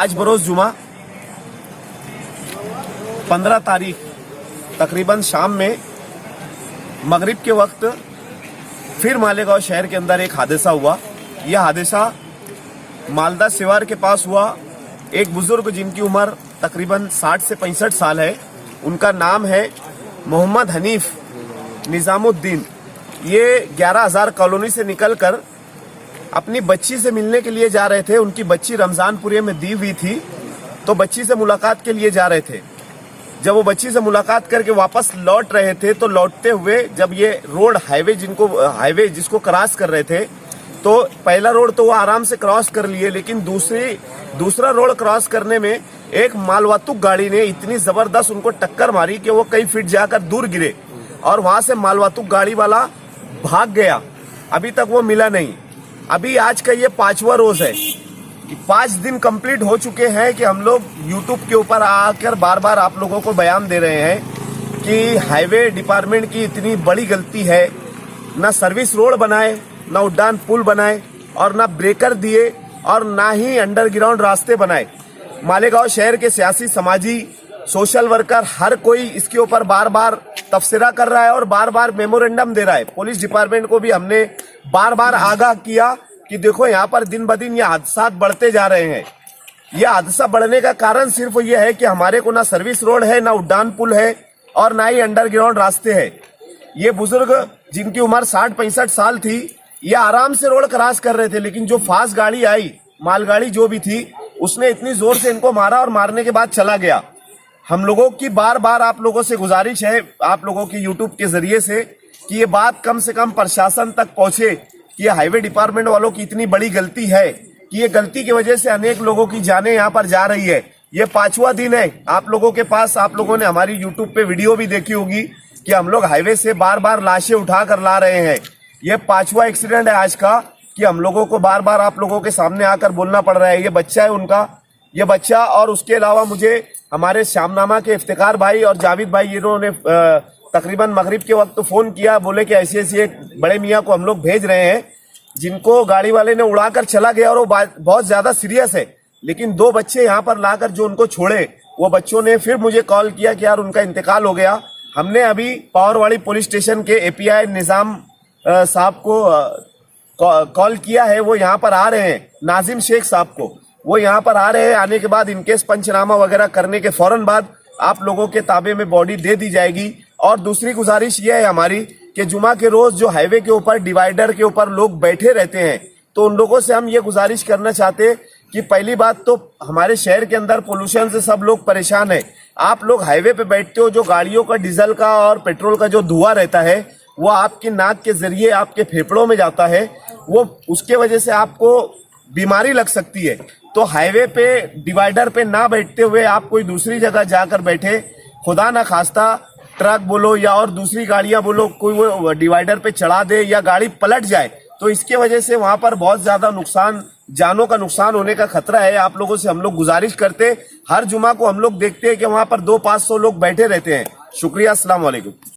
आज बरोज जुमा 15 तारीख तकरीबन शाम में मगरिब के वक्त फिर मालेगांव शहर के अंदर एक हादसा हुआ। यह हादसा मालदा सिवार के पास हुआ। एक बुजुर्ग जिनकी उम्र तकरीबन 60 से 65 साल है, उनका नाम है मोहम्मद हनीफ निजामुद्दीन। ये 11,000 कॉलोनी से निकलकर अपनी बच्ची से मिलने के लिए जा रहे थे। उनकी बच्ची रमजानपुरे में दी हुई थी, तो बच्ची से मुलाकात के लिए जा रहे थे। जब वो बच्ची से मुलाकात करके वापस लौट रहे थे, तो लौटते हुए जब ये रोड हाईवे जिसको क्रॉस कर रहे थे, तो पहला रोड तो वो आराम से क्रॉस कर लिए, लेकिन दूसरा रोड क्रॉस करने में एक मालवातुक गाड़ी ने इतनी जबरदस्त उनको टक्कर मारी कि वो कई फीट जाकर दूर गिरे और वहां से मालवातुक गाड़ी वाला भाग गया। अभी तक वो मिला नहीं। अभी आज का ये 5वां रोज है। 5 दिन कंप्लीट हो चुके हैं कि हम लोग यूट्यूब के ऊपर आकर बार बार आप लोगों को बयान दे रहे हैं कि हाईवे डिपार्टमेंट की इतनी बड़ी गलती है। ना सर्विस रोड बनाए, ना उड्डान पुल बनाए, और ना ब्रेकर दिए, और ना ही अंडरग्राउंड रास्ते बनाए। मालेगांव शहर के सियासी, समाजी, सोशल वर्कर हर कोई इसके ऊपर बार बार तबसरा कर रहा है और बार बार मेमोरेंडम दे रहा है। पुलिस डिपार्टमेंट को भी हमने बार बार आगाह किया कि देखो यहाँ पर दिन ब दिन ये हादसा बढ़ते जा रहे हैं। यह हादसा बढ़ने का कारण सिर्फ ये है कि हमारे को ना सर्विस रोड है, ना उड्डान पुल है, और ना ही अंडरग्राउंड रास्ते है। ये बुजुर्ग जिनकी उम्र 60-65 साल थी, ये आराम से रोड क्रॉस कर रहे थे, लेकिन जो फास्ट गाड़ी आई, मालगाड़ी जो भी थी, उसने इतनी जोर से इनको मारा और मारने के बाद चला गया। हम लोगों की बार बार आप लोगों से गुजारिश है, आप लोगों की यूट्यूब के जरिए से, कि ये बात कम से कम प्रशासन तक पहुंचे कि ये हाईवे डिपार्टमेंट वालों की इतनी बड़ी गलती है कि ये गलती की वजह से अनेक लोगों की जानें यहाँ पर जा रही है। ये 5वां दिन है आप लोगों के पास। आप लोगों ने हमारी यूट्यूब पे वीडियो भी देखी होगी कि हम लोग हाईवे से बार बार लाशें उठा कर ला रहे हैं। ये 5वां एक्सीडेंट है आज का कि हम लोगों को बार बार आप लोगों के सामने आकर बोलना पड़ रहा है। ये बच्चा है उनका, ये बच्चा, और उसके अलावा मुझे हमारे श्यामनामा के इफ्तिकार भाई और जावेद भाई, इन्होंने तकरीबन मगरिब के वक्त फोन किया, बोले कि ऐसी एक बड़े मियाँ को हम लोग भेज रहे हैं जिनको गाड़ी वाले ने उड़ाकर चला गया और वो बहुत ज्यादा सीरियस है। लेकिन 2 बच्चे यहाँ पर लाकर जो उनको छोड़े, वो बच्चों ने फिर मुझे कॉल किया कि यार उनका इंतकाल हो गया। हमने अभी पावरवाड़ी पुलिस स्टेशन के API निजाम साहब को कॉल किया है। वो यहाँ पर आ रहे हैं, नाजिम शेख साहब को, वो यहाँ पर आ रहे हैं। आने के बाद इनकेस पंचनामा वगैरह करने के फौरन बाद आप लोगों के ताबे में बॉडी दे दी जाएगी। और दूसरी गुजारिश ये है हमारी कि जुमा के रोज जो हाईवे के ऊपर डिवाइडर के ऊपर लोग बैठे रहते हैं, तो उन लोगों से हम ये गुजारिश करना चाहते कि पहली बात तो हमारे शहर के अंदर पोल्यूशन से सब लोग परेशान है। आप लोग हाईवे पे बैठते हो, जो गाड़ियों का डीजल का और पेट्रोल का जो धुआं रहता है वो आपकी नाक के जरिए आपके फेफड़ों में जाता है, वो उसके वजह से आपको बीमारी लग सकती है। तो हाईवे पे डिवाइडर पे ना बैठते हुए आप कोई दूसरी जगह जाकर बैठे, खुदा ना खास्ता ट्रक बोलो या और दूसरी गाड़ियां बोलो, कोई वो डिवाइडर पे चढ़ा दे या गाड़ी पलट जाए, तो इसके वजह से वहां पर बहुत ज्यादा नुकसान, जानों का नुकसान होने का खतरा है। आप लोगों से हम लोग गुजारिश करते, हर जुमा को हम लोग देखते हैं कि वहां पर 200-500 लोग बैठे रहते हैं। शुक्रिया, अस्सलाम वालेकुम।